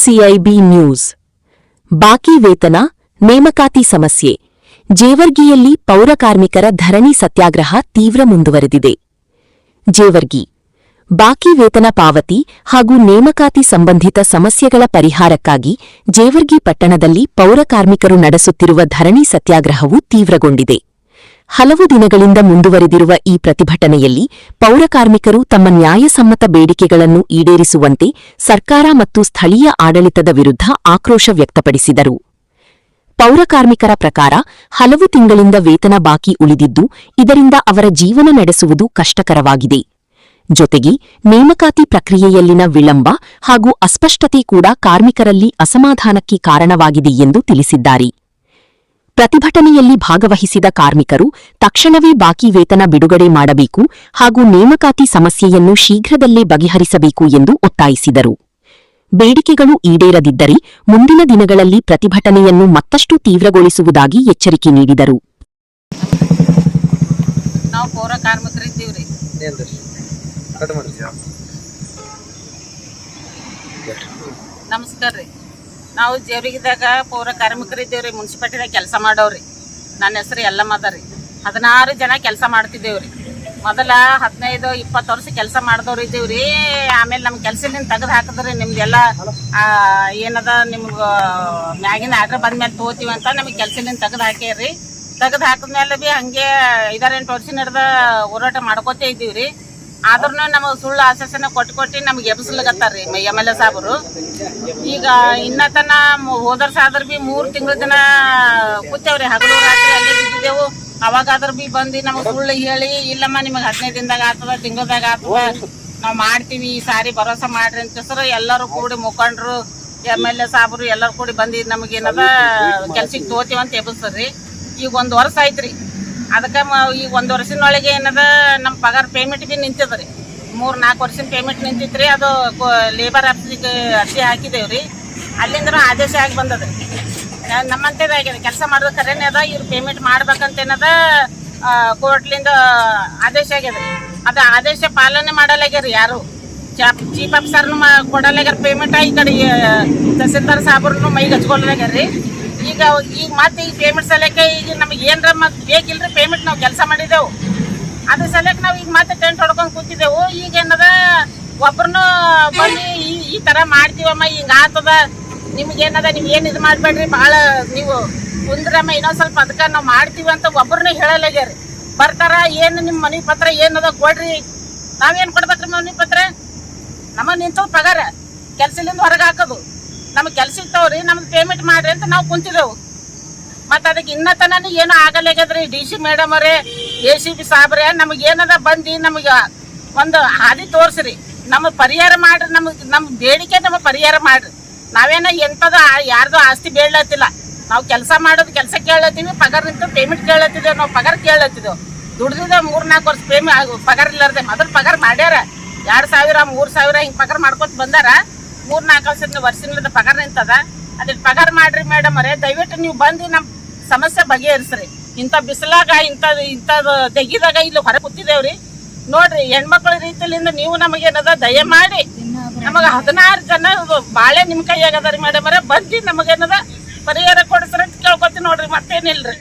CIB news. ಬಾಕಿ ವೇತನ ನೇಮಕಾತಿ ಸಮಸ್ಯೆ. ಜೇವರ್ಗಿಯಲ್ಲಿ ಪೌರಕಾರ್ಮಿಕರ ಧರಣಿ ಸತ್ಯಾಗ್ರಹ ತೀವ್ರ ಮುಂದುವರೆದಿದೆ. ಜೇವರ್ಗಿ ಬಾಕಿ ವೇತನ ಪಾವತಿ ಹಾಗೂ ನೇಮಕಾತಿ ಸಂಬಂಧಿತ ಸಮಸ್ಯೆಗಳ ಪರಿಹಾರಕ್ಕಾಗಿ ಜೇವರ್ಗಿ ಪಟ್ಟಣದಲ್ಲಿ ಪೌರಕಾರ್ಮಿಕರು ನಡೆಸುತ್ತಿರುವ ಧರಣಿ ಸತ್ಯಾಗ್ರಹವು ತೀವ್ರಗೊಂಡಿದೆ. ಹಲವು ದಿನಗಳಿಂದ ಮುಂದುವರೆದಿರುವ ಈ ಪ್ರತಿಭಟನೆಯಲ್ಲಿ ಪೌರಕಾರ್ಮಿಕರು ತಮ್ಮ ನ್ಯಾಯಸಮ್ಮತ ಬೇಡಿಕೆಗಳನ್ನು ಈಡೇರಿಸುವಂತೆ ಸರ್ಕಾರ ಮತ್ತು ಸ್ಥಳೀಯ ಆಡಳಿತದ ವಿರುದ್ಧ ಆಕ್ರೋಶ ವ್ಯಕ್ತಪಡಿಸಿದರು. ಪೌರಕಾರ್ಮಿಕರ ಪ್ರಕಾರ ಹಲವು ತಿಂಗಳಿಂದ ವೇತನ ಬಾಕಿ ಉಳಿದಿದ್ದು, ಇದರಿಂದ ಅವರ ಜೀವನ ನಡೆಸುವುದು ಕಷ್ಟಕರವಾಗಿದೆ. ಜೊತೆಗೆ ನೇಮಕಾತಿ ಪ್ರಕ್ರಿಯೆಯಲ್ಲಿನ ವಿಳಂಬ ಹಾಗೂ ಅಸ್ಪಷ್ಟತೆ ಕೂಡ ಕಾರ್ಮಿಕರಲ್ಲಿ ಅಸಮಾಧಾನಕ್ಕೆ ಕಾರಣವಾಗಿದೆ ಎಂದು ತಿಳಿಸಿದ್ದಾರೆ. ಪ್ರತಿಭಟನೆಯಲ್ಲಿ ಭಾಗವಹಿಸಿದ ಕಾರ್ಮಿಕರು ತಕ್ಷಣವೇ ಬಾಕಿ ವೇತನ ಬಿಡುಗಡೆ ಮಾಡಬೇಕು ಹಾಗೂ ನೇಮಕಾತಿ ಸಮಸ್ಯೆಯನ್ನು ಶೀಘ್ರದಲ್ಲೇ ಬಗೆಹರಿಸಬೇಕು ಎಂದು ಒತ್ತಾಯಿಸಿದರು. ಬೇಡಿಕೆಗಳು ಈಡೇರದಿದ್ದರೆ ಮುಂದಿನ ದಿನಗಳಲ್ಲಿ ಪ್ರತಿಭಟನೆಯನ್ನು ಮತ್ತಷ್ಟು ತೀವ್ರಗೊಳಿಸುವುದಾಗಿ ಎಚ್ಚರಿಕೆ ನೀಡಿದರು. ನಮಸ್ಕಾರ ರೀ. ನಾವು ಜೇವರಿಗಿದಾಗ ಪೌರ ಕಾರ್ಮಿಕರಿದ್ದೇವ್ರಿ. ಮುನ್ಸಿಪಾಲ್ಟಿದಾಗ ಕೆಲಸ ಮಾಡೋರಿ. ನನ್ನ ಹೆಸರು ಯಲ್ಲಮ್ಮ ರೀ. 16 ಜನ ಕೆಲಸ ಮಾಡ್ತಿದ್ದೇವ್ರಿ. ಮೊದಲ 15-20 ವರ್ಷ ಕೆಲಸ ಮಾಡಿದವ್ರು ಇದ್ದೇವ್ರಿ. ಆಮೇಲೆ ನಮ್ಮ ಕೆಲಸದಿಂದ ತೆಗೆದು ಹಾಕಿದ್ರಿ. ನಿಮ್ದೆಲ್ಲ ಏನದ ನಿಮ್ಗೆ ಮ್ಯಾಗಿನ ಆರ್ಡರ್ ಬಂದ್ಮೇಲೆ ತಗೋತೀವಿ ಅಂತ ನಮಗೆ ಕೆಲಸದಿಂದ ತೆಗೆದು ಹಾಕ್ಯಾರ್ರಿ. ತೆಗೆದು ಹಾಕಿದ್ಮೇಲೆ ಬಿ ಹಂಗೆ 5-8 ವರ್ಷ ನಡೆದ ಹೋರಾಟ ಮಾಡ್ಕೋತೇ ಇದ್ದೀವ್ರಿ. ಆದ್ರೂ ನಮಗೆ ಸುಳ್ಳು ಆಶ್ವಾಸನೆ ಕೊಟ್ಟು ನಮ್ಗೆ ಎಬ್ಸ್ಲಿಗತ್ತಾರ್ರಿ MLA ಸಾಹೇಬರು. ಈಗ ಇನ್ನತನ ಹೋದ ವರ್ಷ ಆದ್ರೂ ಬಿ 3 ತಿಂಗಳ ದಿನ ಕೂತೇವ್ರಿ. ಹಗಲು ರಾತ್ರಿ ಅಲ್ಲೇ ಬಿದ್ದಿದ್ದೆವು. ಅವಾಗಾದ್ರೂ ಬಿ ಬಂದು ನಮಗೆ ಸುಳ್ಳು ಹೇಳಿ, ಇಲ್ಲಮ್ಮ ನಿಮಗೆ 15 ದಿನದಾಗ ಆಗ್ತದ, ತಿಂಗಳದಾಗ ಆಗ್ತದ, ನಾವು ಮಾಡ್ತೀವಿ, ಈ ಸಾರಿ ಭರೋಸಾ ಮಾಡ್ರಿ ಅಂತ ಹೆಸರು ಎಲ್ಲರೂ ಕೂಡಿ ಮುಖಂಡರು MLA ಸಾಹೇಬರು ಎಲ್ಲರೂ ಕೂಡಿ ಬಂದು ನಮಗೇನದ ಕೆಲ್ಸಕ್ಕೆ ತಗೋತೀವಂತ ಎಬ್ಸ್ರಿ. ಈಗ 1 ವರ್ಷ ಆಯ್ತ್ರಿ. ಅದಕ್ಕೆ ಈಗ 1 ವರ್ಷದೊಳಗೆ ಏನದ ನಮ್ಮ ಪಗಾರ ಪೇಮೆಂಟ್ ಬಿ ನಿಂತಿದ್ರಿ. 3-4 ವರ್ಷದ ಪೇಮೆಂಟ್ ನಿಂತಿತ್ರಿ. ಅದು ಲೇಬರ್ ಆಫೀಸಿಗೆ ಅರ್ಜಿ ಹಾಕಿದೇವ್ರಿ. ಅಲ್ಲಿಂದ ಆದೇಶ ಆಗಿ ಬಂದದ್ರಿ. ನಮ್ಮಂತೇದ ಆಗ್ಯದ ಕೆಲಸ ಮಾಡೋದು ಕರೆನೇ ಅದ. ಇವ್ರು ಪೇಮೆಂಟ್ ಮಾಡ್ಬೇಕಂತೇನದ ಕೋರ್ಟ್ಲಿಂದ ಆದೇಶ ಆಗ್ಯದ್ರಿ. ಅದು ಆದೇಶ ಪಾಲನೆ ಮಾಡಲಾಗ್ಯಾರ. ಯಾರು ಚೀಫ್ ಆಫೀಸರ್ನು ಕೊಡಲಾಗ್ಯಾರ ಪೇಮೆಂಟ್. ಈ ಕಡೆ ತಹಸೀಲ್ದಾರ್ ಸಾಹೇಬ್ರನ್ನು ಮೈಗೆ ಹಚ್ಕೊಳ್ಲಾಗ್ಯಾರ್ರಿ. ಈಗ ಮತ್ತೆ ಈ ಪೇಮೆಂಟ್ ಸಲಕ್ಕೆ ಈಗ ನಮಗೆ ಏನರ ಮತ್ತೆ ಬೇಕಿಲ್ರಿ ಪೇಮೆಂಟ್. ನಾವು ಕೆಲಸ ಮಾಡಿದೆವು, ಅದ್ರ ಸಲಕ್ಕೆ ನಾವು ಈಗ ಮತ್ತೆ ಟೆಂಟ್ ಹೊಡ್ಕೊಂಡು ಕೂತಿದ್ದೆವು. ಈಗ ಏನದ ಒಬ್ರನ್ನು ಬಂದು ಈ ಥರ ಮಾಡ್ತೀವಮ್ಮ, ಹಿಂಗೆ ಆಗ್ತದ, ನಿಮ್ಗೇನದ, ನೀವು ಏನು ಇದು ಮಾಡಬೇಡ್ರಿ, ಭಾಳ ನೀವು ಕುಂದ್ರಮ್ಮ, ಇನ್ನೊಂದು ಸ್ವಲ್ಪ ಅದಕ್ಕೆ ನಾವು ಮಾಡ್ತೀವಿ ಅಂತ ಒಬ್ಬರನ್ನ ಹೇಳಲಾಗ್ಯಾರಿ. ಬರ್ತಾರ, ಏನು ನಿಮ್ಮ ಮನೆ ಪತ್ರ ಏನದ ಕೊಡ್ರಿ. ನಾವೇನು ಕೊಡ್ಬೇಕ್ರಿ ಮನೆ ಪತ್ರ? ನಮಗೆ ನಿಂತವ್ ಪಗಾರ ಕೆಲ್ಸಲಿಂದ ಹೊರಗೆ ಹಾಕೋದು. ನಮಗೆ ಕೆಲಸ ಇರ್ತಾವ್ರಿ, ನಮ್ಗೆ ಪೇಮೆಂಟ್ ಮಾಡ್ರಿ ಅಂತ ನಾವು ಕುಂತಿದ್ದೆವು. ಮತ್ತು ಅದಕ್ಕೆ ಇನ್ನತನ ಏನೂ ಆಗಲಾಗ್ಯದ್ರಿ. DC ಮೇಡಮ್ ಅವರೇ, ACP ಸಾಹೇಬ್ರೆ, ನಮಗೆ ಏನದ ಬಂದು ನಮಗೆ ಒಂದು ಹಾದಿ ತೋರಿಸ್ರಿ, ನಮಗೆ ಪರಿಹಾರ ಮಾಡ್ರಿ. ನಮ್ಮ ಬೇಡಿಕೆ ನಮಗೆ ಪರಿಹಾರ ಮಾಡ್ರಿ. ನಾವೇನ ಎಂಥದ್ದು ಯಾರ್ದು ಆಸ್ತಿ ಬೇಡಲತ್ತಿಲ್ಲ. ನಾವು ಕೆಲಸ ಮಾಡೋದು ಕೆಲಸ ಕೇಳತ್ತೀವಿ, ಪಗಾರ ನಿಂತು ಪೇಮೆಂಟ್ ಕೇಳತ್ತಿದ್ದೇವೆ. ನಾವು ಪಗಾರ ಕೇಳತ್ತಿದ್ದೆವು. ದುಡ್ದಿದ್ದ 3-4 ವರ್ಷ ಪಗಾರ ಇಲ್ಲಾರ್ದೆ ಮೊದಲು ಪಗಾರ ಮಾಡ್ಯಾರ. 2,000 3,000 ಹಿಂಗೆ ಪಗಾರ ಮಾಡ್ಕೊತ ಬಂದಾರ. 3-4 ವರ್ಷದಿಂದ ಪಗಾರ ನಿಂತದ. ಅದ್ರ ಪಗಾರ ಮಾಡ್ರಿ ಮೇಡಮ್ ಅವರೇ, ದಯವಿಟ್ಟು ನೀವು ಬಂದು ನಮ್ಮ ಸಮಸ್ಯೆ ಬಗೆಹರಿಸ್ರಿ. ಇಂಥ ಬಿಸಿಲಾಗ ಇಂಥದ್ದು ತೆಗಿದಾಗ ಇಲ್ಲಿ ಹೊರ ಕೂತಿದ್ದೇವ್ರಿ. ನೋಡ್ರಿ, ಹೆಣ್ಮಕ್ಳ ರೀತಿಯಿಂದ ನೀವು ನಮಗೇನದ ದಯ ಮಾಡಿ ನಮಗೆ 16 ಜನ ಬಾಳೆ ನಿಮ್ಮ ಕೈಯಾಗದ ರೀ ಮೇಡಮ್ ಅವರೇ, ಬಂದು ನಮಗೇನದ ಪರಿಹಾರ ಕೊಡಿಸ್ರಿ ಅಂತ ಕೇಳ್ಕೊತೀನಿ ನೋಡ್ರಿ, ಮತ್ತೇನಿಲ್ರಿ.